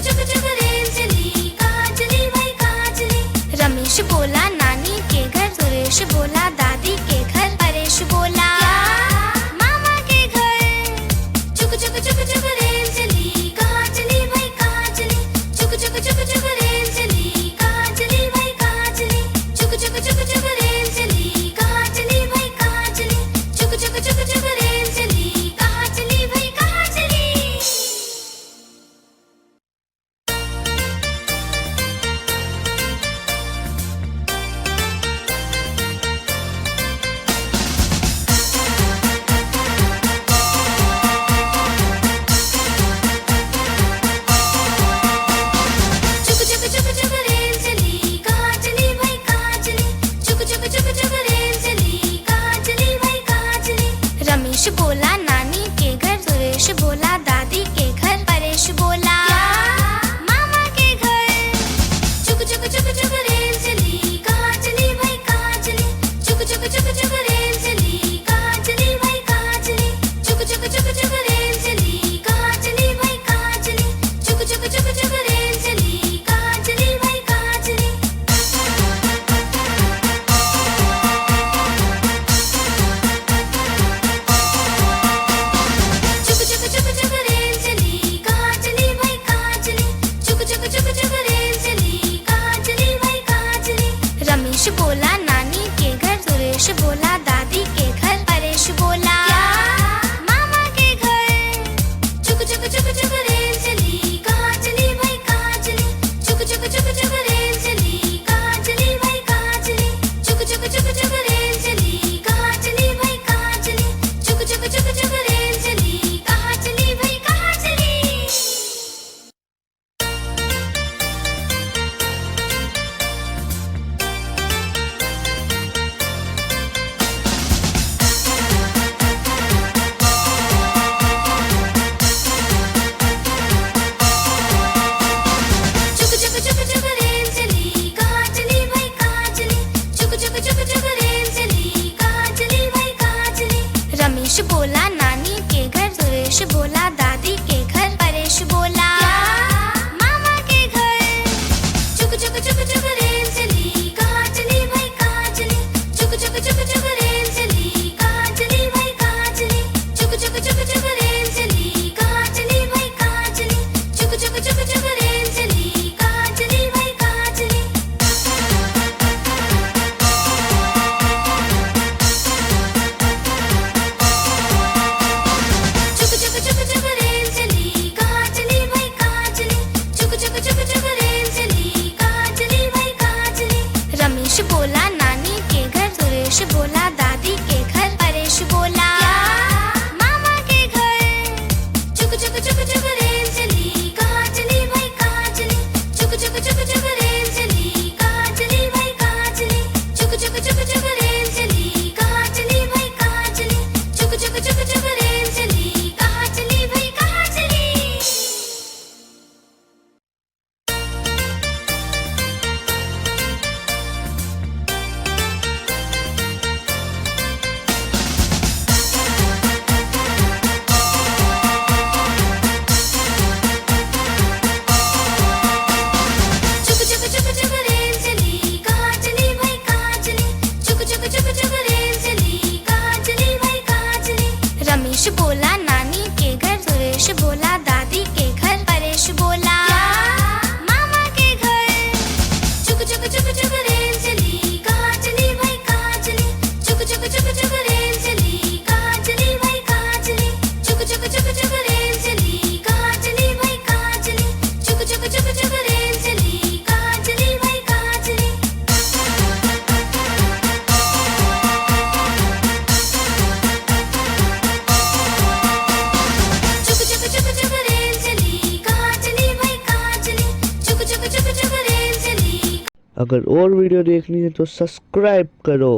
चुक चुक रेल चली, कहाँ चली भाई कहाँ चली। रमेश बोला नानी के घर, सुरेश बोला दादी के घर, परेश बोला मामा के घर। चुक चुक चुक चुक रेल चली, कहाँ चली भाई कहाँ चली। चुक चुक चुक चुक रेल चली, कहाँ चली भाई कहाँ चली। चुक चुक चुक चुक रेल चली, कहाँ चली भाई कहाँ चली। चुक चुक चुक चुक रेल चली, कहाँ चली भाई कहाँ चली। चुक चुक चुक चुक रेल चली, कहाँ चली भाई कहाँ चली। चुक चुक चुक चुक रेल चली, कहाँ चली भाई कहाँ चली। रमेश बोला नानी के घर, सुरेश बोला दादी के घर, परेश बोला मामा के घर। चुक चुक चुक चुक रेल चली, कहाँ चली भाई कहाँ चली। चुक चुक चुक चुक रेल चली, कहाँ चली भाई कहाँ चली। चुक चुक चुक चुक रेल चली, कहाँ चली भाई कहाँ चली। चुक चुक चुक चुक रेल चली, कहाँ चली भाई कहाँ चली। चुक चुक चुक चुक रेल चली, कहाँ चली भाई कहाँ चली। चुक चुक चुक चुक रेल चली, कहाँ चली भाई कहाँ चली। रमेश बोला नानी के घर, सुरेश बोला दादी के घर, परेश बोला मामा के घर। चुक चुक चुक चुक रेल चली, कहाँ चली भाई कहाँ चली। चुक चुक चुक चुक रेल चली, कहाँ चली भाई कहाँ चली। चुक चुक चुक चुक रेल चली, कहाँ चली भाई कहाँ चली। चुक चुक चुक चुक रेल चली, कहाँ चली भाई कहाँ चली। चुक चुक चुक चुक रेल चली, कहाँ चली भाई कहाँ चली। चुक चुक चुक चुक रेल चली, कहाँ चली भाई कहाँ चली। रमेश बोला नानी के घर, सुरेश बोला दादी के घर, परेश बोला मामा के घर। चुक चुक चुक चुक रेल चली, कहाँ चली भाई कहाँ चली। चुक चुक चुक चुक रेल चली, कहाँ चली भाई कहाँ चली। चुक चुक चुक चुक रेल चली, कहाँ चली भाई कहाँ चली। चुक चुक चुक चुक रेल चली, कहाँ चली भाई कहाँ चली। चुक चुक चुक चुक रेल चली, कहाँ चली भाई कहाँ चली। चुक चुक चुक चुक रेल चली, कहाँ चली भाई कहाँ चली। रमेश बोला नानी के घर, सुरेश बोला दादी के घर, परेश बोला मामा के घर। चुक चुक चुक चुक रेल चली, कहाँ चली भाई कहाँ चली। चुक चुक चुक चुक रेल चली, कहाँ चली भाई कहाँ चली। चुक चुक चुक चुक रेल चली, कहाँ चली भाई कहाँ चली। चुक चुक चुक चुक रेल चली, कहाँ चली भाई कहाँ चली। चुक चुक चुक चुक रेल चली, कहाँ चली भाई कहाँ चली। चुक चुक चुक चुक रेल चली, कहाँ चली भाई कहाँ चली। रमेश बोला नानी के घर, सुरेश बोला दादी के घर, परेश बोला मामा के घर। चुक चुक चुक चुक रेल चली, कहाँ चली भाई कहाँ चली। चुक चुक चुक चुक रेल चली, कहाँ चली भाई कहाँ चली। चुक चुक चुक चुक रेल चली, कहाँ चली भाई कहाँ चली। चुक चुक चुक चुक रेल चली, कहाँ चली भाई कहाँ चली। चुक चुक चुक चुक रेल चली, कहाँ चली भाई कहाँ चली। चुक चुक चुक चुक रेल चली। अगर और वीडियो देखनी है तो सब्सक्राइब करो।